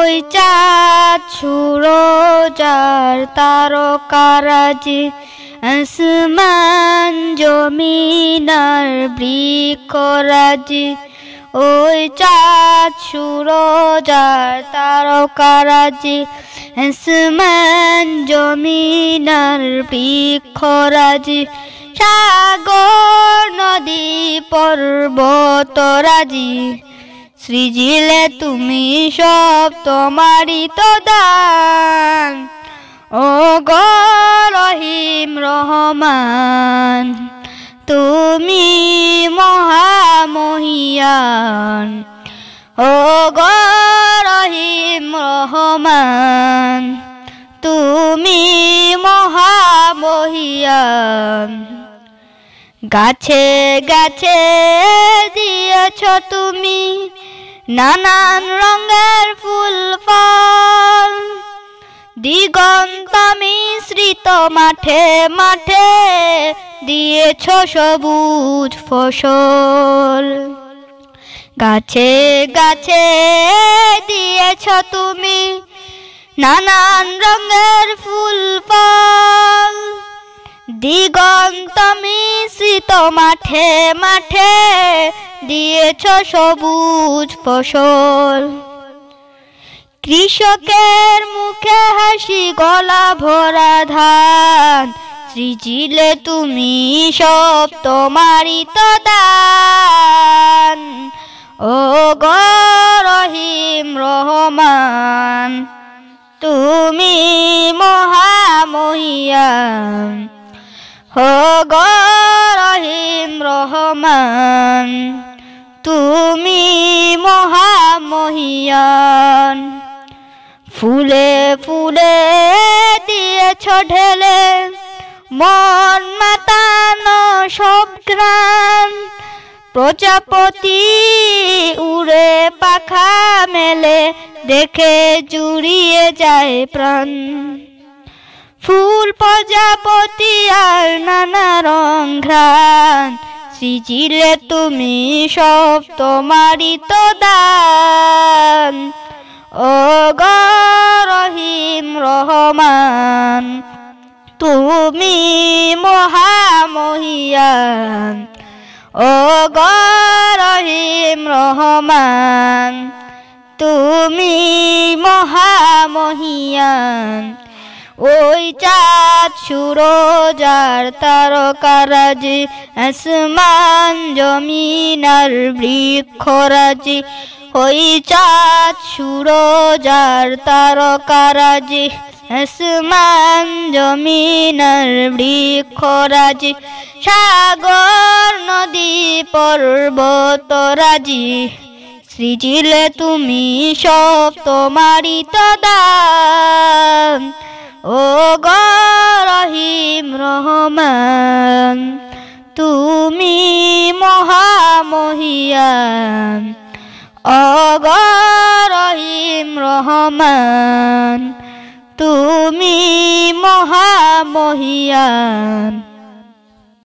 ওই চাঁদ সুরজার তারকারাজি, আসমান জমিনার বৃক্ষরাজি। ওই চাঁদ সুরজার তারকারাজি, আসমান জমিনার বৃক্ষরাজি। সাগর নদী পর্বতরাজি, সৃজিলে তুমি সব তোমারই তো দান। ও গো রহিম রহমান, তুমি মহামহিয়ান। ও গো রহিম রহমান, তুমি মহামহিয়ান। গাছে গাছে দিয়েছ তুমি নানান রঙের ফুল ফল, দিগন্ত মিশ্রিত মাঠে মাঠে দিয়েছ সবুজ ফসল। গাছে গাছে দিয়েছ তুমি নানান রঙের ফুল ফল, দিগন্ত মিশ্রিত মাঠে মাঠে দিয়েছ সবুজ ফসল। কৃষকের মুখে হাসি, গলা ভরা ধান, সৃজিলে তুমি সব তোমারই তো দান। ও গো রহিম রহমান, তুমি মহামহিয়ান। ও গো রহিম রহমান, তুমি মহামহিয়ান। ফুলে ফুলে দিয়েছ ঢেলে মন মাতানো সব গ্রাম, প্রজাপতি উড়ে পাখা মেলে দেখে জুড়িয়ে যায় প্রাণ। ফুল প্রজাপতি আর নানা রং ঘ্রাণ, সৃজিলে তুমি সব তোমারই তো দান। ও গো রহিম রহমান, তুমি মহামহিয়ান। ও গো রহিম রহমান, তুমি মহামহিয়ান। ওই চাঁদ সুরজার তারকারাজি, আসমান জমিনার বৃক্ষরাজি। ওই চাঁদ সুরজার তারকারাজি, আসমান জমিনার বৃক্ষরাজি। সাগর নদী পর্বতরাজি, সৃজিলে তুমি সব তোমারই তো দান। ও গো রহিম রহমান, তুমি মহামহিয়ান। ও গো রহিম রহমান, তুমি মহামহিয়ান।